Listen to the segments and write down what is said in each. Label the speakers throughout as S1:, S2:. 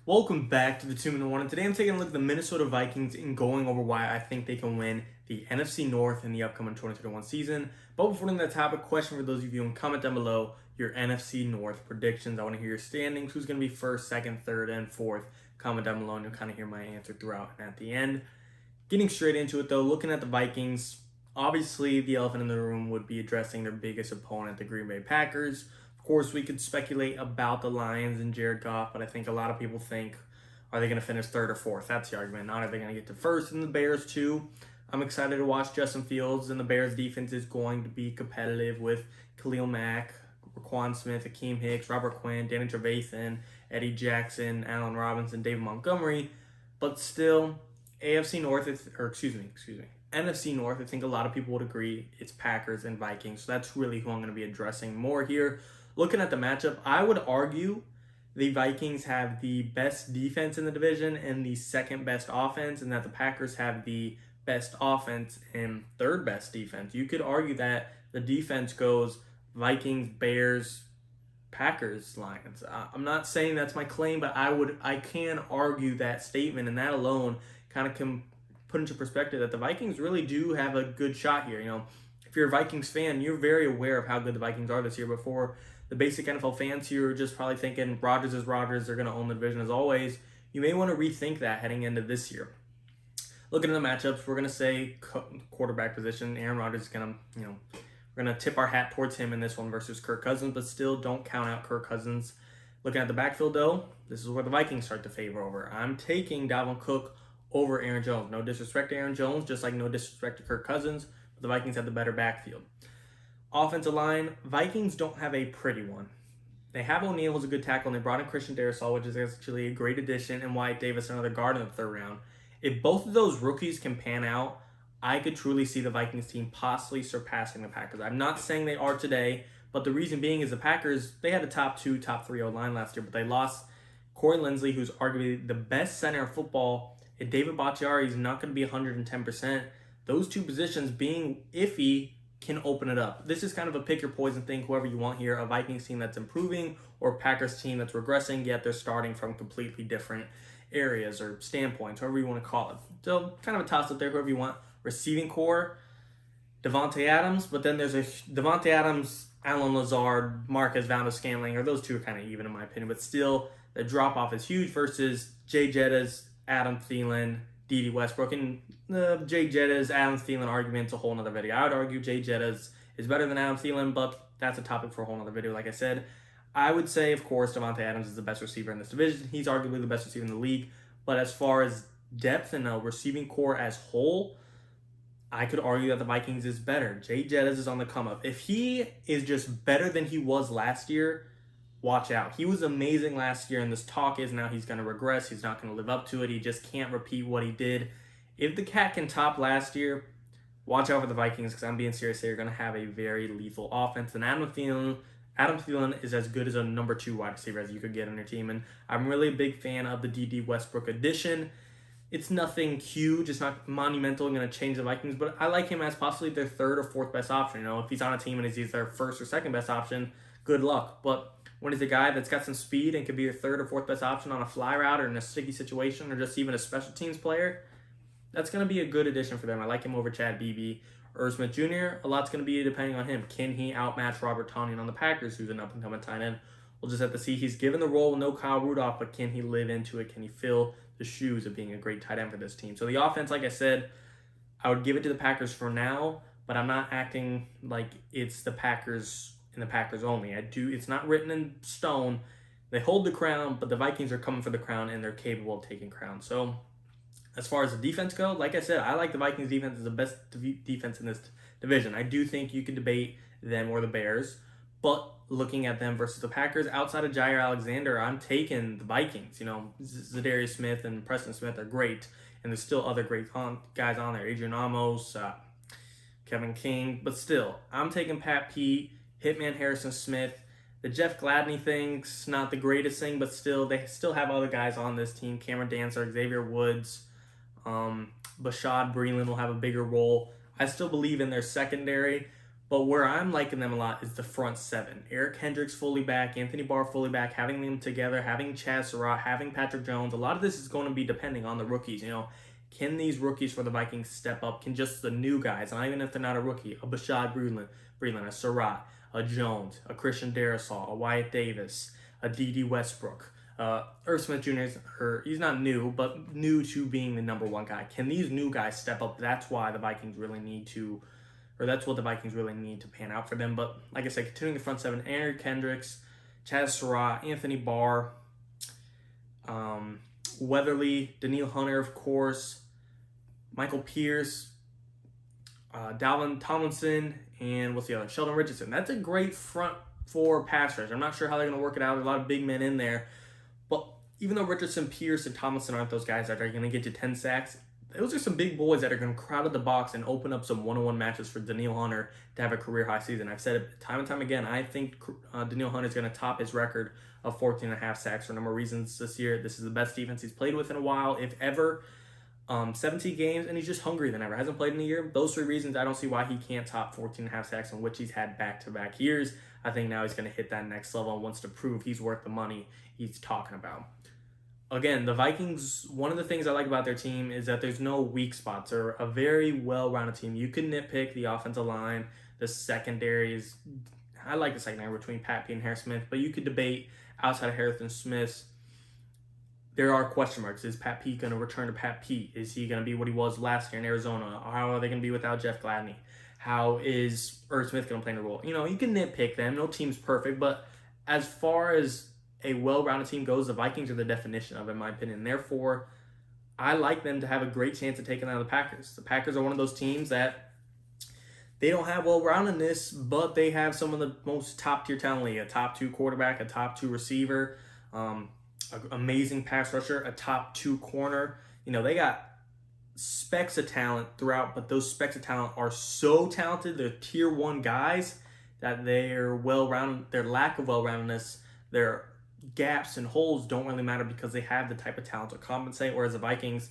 S1: Welcome back to the 2-Minute One, and today I'm taking a look at the Minnesota Vikings and going over why I think they can win the NFC North in the upcoming 2021 season. But before we get to that topic, question for those of you and comment down below your NFC North predictions. I want to hear your standings, who's going to be first, second, third, and fourth. Comment down below and you'll kind of hear my answer throughout and at the end. Getting straight into it though, looking at the Vikings, obviously the elephant in the room would be addressing their biggest opponent, the Green Bay Packers. Of course, we could speculate about the Lions and Jared Goff, but I think a lot of people think, are they going to finish third or fourth? That's the argument. Not are they going to get to first, and the Bears too. I'm excited to watch Justin Fields, and the Bears defense is going to be competitive with Khalil Mack, Raquan Smith, Akeem Hicks, Robert Quinn, Danny Trevathan, Eddie Jackson, Allen Robinson, David Montgomery. But still, NFC North, NFC North, I think a lot of people would agree it's Packers and Vikings. So that's really who I'm going to be addressing more here. Looking at the matchup, I would argue the Vikings have the best defense in the division and the second best offense, and that the Packers have the best offense and third best defense. You could argue that the defense goes Vikings, Bears, Packers, Lions. I'm not saying that's my claim, but I can argue that statement, and that alone kind of can put into perspective that the Vikings really do have a good shot here. If you're a Vikings fan, you're very aware of how good the Vikings are this year. Before the basic NFL fans here are just probably thinking Rodgers is Rodgers, they're going to own the division as always. You may want to rethink that heading into this year. Looking at the matchups, we're going to say quarterback position. Aaron Rodgers is going to, we're going to tip our hat towards him in this one versus Kirk Cousins, but still don't count out Kirk Cousins. Looking at the backfield, though, this is where the Vikings start to favor over. I'm taking Dalvin Cook over Aaron Jones. No disrespect to Aaron Jones, just like no disrespect to Kirk Cousins, but the Vikings have the better backfield. Offensive line, Vikings don't have a pretty one. They have O'Neal, who's a good tackle, and they brought in Christian Darrisaw, which is actually a great addition, and Wyatt Davis, another guard in the third round. If both of those rookies can pan out, I could truly see the Vikings team possibly surpassing the Packers. I'm not saying they are today, but the reason being is the Packers, they had a top 2, top 3 O-line last year, but they lost Corey Linsley, who's arguably the best center of football, and David Bakhtiari is not going to be 110%. Those two positions being iffy can open it up. This is kind of a pick your poison thing, whoever you want here, a Vikings team that's improving or a Packers team that's regressing, yet they're starting from completely different areas or standpoints, however you want to call it. So kind of a toss up there, whoever you want. Receiving core, Devontae Adams, but then there's a Devontae Adams, Allen Lazard, Marquez Valdes-Scantling, or those two are kind of even in my opinion, but still the drop off is huge versus Jay Jettas, Adam Thielen, D.D. Westbrook, and the Jay Jettas, Adam Thielen argument's a whole nother video. I would argue Jay Jettas is better than Adam Thielen, but that's a topic for a whole nother video. Like I said, I would say, of course, Davante Adams is the best receiver in this division. He's arguably the best receiver in the league, but as far as depth and a receiving core as whole, I could argue that the Vikings is better. Jay Jettas is on the come up. If he is just better than he was last year, watch out. He was amazing last year, and this talk is now he's going to regress. He's not going to live up to it. He just can't repeat what he did. If the cat can top last year, watch out for the Vikings, because I'm being serious. They're going to have a very lethal offense. And Adam Thielen is as good as a number 2 wide receiver as you could get on your team. And I'm really a big fan of the D.D. Westbrook addition. It's nothing huge. It's not monumental and going to change the Vikings, but I like him as possibly their third or fourth best option. If he's on a team and he's their first or second best option, good luck. But when he's a guy that's got some speed and could be your third or fourth best option on a fly route or in a sticky situation or just even a special teams player, that's going to be a good addition for them. I like him over Chad Beebe. Irv Smith Jr., a lot's going to be depending on him. Can he outmatch Robert Tonyan on the Packers, who's an up-and-coming tight end? We'll just have to see. He's given the role with no Kyle Rudolph, but can he live into it? Can he fill the shoes of being a great tight end for this team? So the offense, like I said, I would give it to the Packers for now, but I'm not acting like it's the Packers and the Packers only. It's not written in stone. They hold the crown, but the Vikings are coming for the crown, and they're capable of taking crown. So as far as the defense goes, like I said, I like the Vikings defense as the best defense in this division. I do think you could debate them or the Bears, but looking at them versus the Packers, outside of Jair Alexander, I'm taking the Vikings. Zadarius Smith and Preston Smith are great, and there's still other great guys on there. Adrian Amos, Kevin King, but still, I'm taking Pat Pete, Hitman Harrison Smith. The Jeff Gladney thing's not the greatest thing, but still, they still have other guys on this team. Cameron Dancer, Xavier Woods, Bashad Breeland will have a bigger role. I still believe in their secondary, But where I'm liking them a lot is the front seven. Eric Hendricks fully back, Anthony Barr fully back, having them together, having Chaz Surratt, having Patrick Jones. A lot of this is going to be depending on the rookies. Can these rookies for the Vikings step up? Can just the new guys, and even if they're not a rookie, a Bashad Breeland, a Surratt, a Jones, a Christian Darrisaw, a Wyatt Davis, a D.D. Westbrook, Irv Smith Jr. He's not new, but new to being the number one guy. Can these new guys step up? That's why the Vikings really need to, or that's what the Vikings really need to pan out for them. But like I said, continuing the front seven, Eric Kendricks, Chaz Surratt, Anthony Barr, Weatherly, Daniil Hunter, of course, Michael Pierce, Dalvin Tomlinson, and what's the other? Sheldon Richardson. That's a great front four pass rush. I'm not sure how they're going to work it out. There's a lot of big men in there. But even though Richardson, Pierce, and Tomlinson aren't those guys that are going to get you 10 sacks, those are some big boys that are going to crowd the box and open up some one-on-one matches for Daniil Hunter to have a career-high season. I've said it time and time again. I think Daniil Hunter is going to top his record of 14.5 sacks for a number of reasons this year. This is the best defense he's played with in a while, if ever. 17 games, and he's just hungrier than ever. Hasn't played in a year. Those three reasons, I don't see why he can't top 14.5 sacks, in which he's had back-to-back years. I think now he's going to hit that next level and wants to prove he's worth the money he's talking about. Again, the Vikings, one of the things I like about their team is that there's no weak spots. They're a very well-rounded team. You can nitpick the offensive line. The secondary is, I like the secondary between Pat Pete and Harrison Smith, but you could debate outside of Harrison Smith. There are question marks. Is Pat Pete going to return to Pat Pete? Is he going to be what he was last year in Arizona? How are they going to be without Jeff Gladney? How is Irv Smith going to play in the role? You can nitpick them. No team's perfect, but as far as a well-rounded team goes, the Vikings are the definition of it, in my opinion. Therefore, I like them to have a great chance of taking out the Packers. The Packers are one of those teams that they don't have well-roundedness, but they have some of the most top-tier talent league. A top-2 quarterback, a top-2 receiver, amazing pass rusher, a top 2 corner. They got specks of talent throughout, but those specks of talent are so talented. They're tier 1 guys that they're well-rounded. Their lack of well-roundedness, their gaps and holes don't really matter because they have the type of talent to compensate. Whereas the Vikings,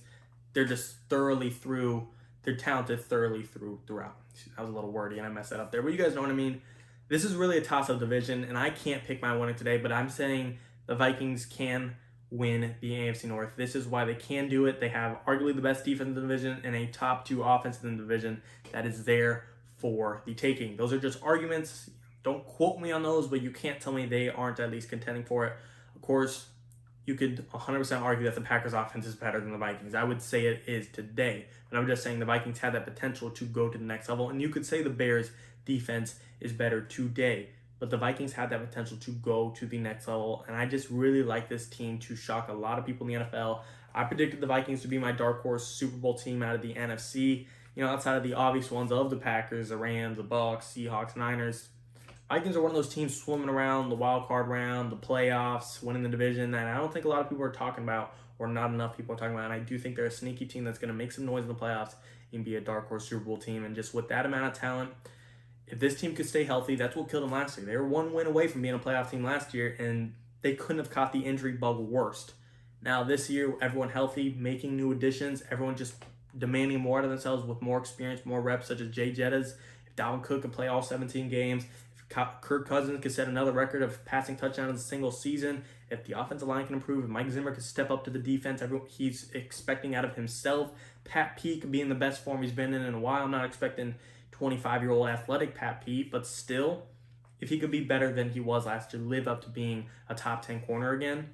S1: they're just they're talented throughout. That was a little wordy and I messed that up there, but you guys know what I mean. This is really a toss-up division, and I can't pick my winner today, but I'm saying the Vikings can win the NFC North. This is why they can do it. They have arguably the best defense in the division and a top 2 offense in the division that is there for the taking. Those are just arguments. Don't quote me on those, but you can't tell me they aren't at least contending for it. Of course, you could 100% argue that the Packers offense is better than the Vikings. I would say it is today, but I'm just saying the Vikings have that potential to go to the next level, and you could say the Bears defense is better today. But the Vikings have that potential to go to the next level, and I just really like this team to shock a lot of people in the NFL. I predicted the Vikings to be my dark horse Super Bowl team out of the NFC. Outside of the obvious ones of the Packers, the Rams, the Bucks, Seahawks, Niners. Vikings are one of those teams swimming around the wild card round, the playoffs, winning the division that I don't think a lot of people are talking about, or not enough people are talking about. And I do think they're a sneaky team that's going to make some noise in the playoffs and be a dark horse Super Bowl team. And just with that amount of talent, if this team could stay healthy, that's what killed them last year. They were one win away from being a playoff team last year, and they couldn't have caught the injury bug worst. Now this year, everyone healthy, making new additions, everyone just demanding more out of themselves with more experience, more reps, such as Jay Jettas. If Dalvin Cook can play all 17 games, if Kirk Cousins can set another record of passing touchdowns in a single season, if the offensive line can improve, if Mike Zimmer can step up to the defense he's expecting out of himself, Pat Pete can be in the best form he's been in a while. I'm not expecting 25-year-old athletic Pat Pete, but still, if he could be better than he was last year, live up to being a top 10 corner again,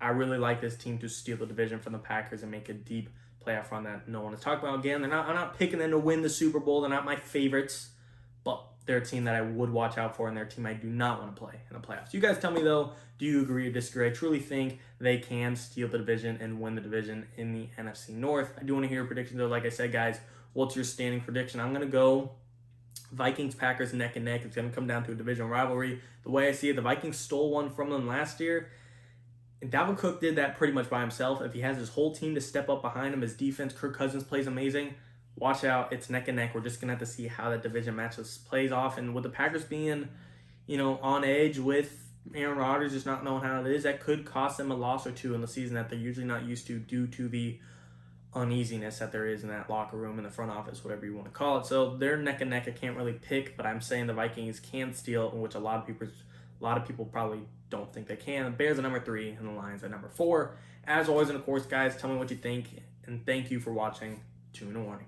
S1: I really like this team to steal the division from the Packers and make a deep playoff run that no one is talking about. Again, I'm not picking them to win the Super Bowl. They're not my favorites, but they're a team that I would watch out for, and they're a team I do not want to play in the playoffs. You guys tell me, though, do you agree or disagree? I truly think they can steal the division and win the division in the NFC North. I do want to hear your predictions, though. Like I said, guys, what's your standing prediction? I'm going to go Vikings, Packers neck and neck. It's going to come down to a divisional rivalry. The way I see it, the Vikings stole one from them last year. And Dalvin Cook did that pretty much by himself. If he has his whole team to step up behind him, his defense, Kirk Cousins plays amazing. Watch out. It's neck and neck. We're just going to have to see how that division matchup plays off. And with the Packers being, on edge with Aaron Rodgers just not knowing how it is, that could cost them a loss or two in the season that they're usually not used to due to the uneasiness that there is in that locker room, in the front office, whatever you want to call it. So they're neck and neck. I can't really pick, but I'm saying the Vikings can steal, which a lot of people probably don't think they can. The Bears at number 3 and the Lions at number 4. As always, and of course, guys, tell me what you think, and thank you for watching 2 in the Warning.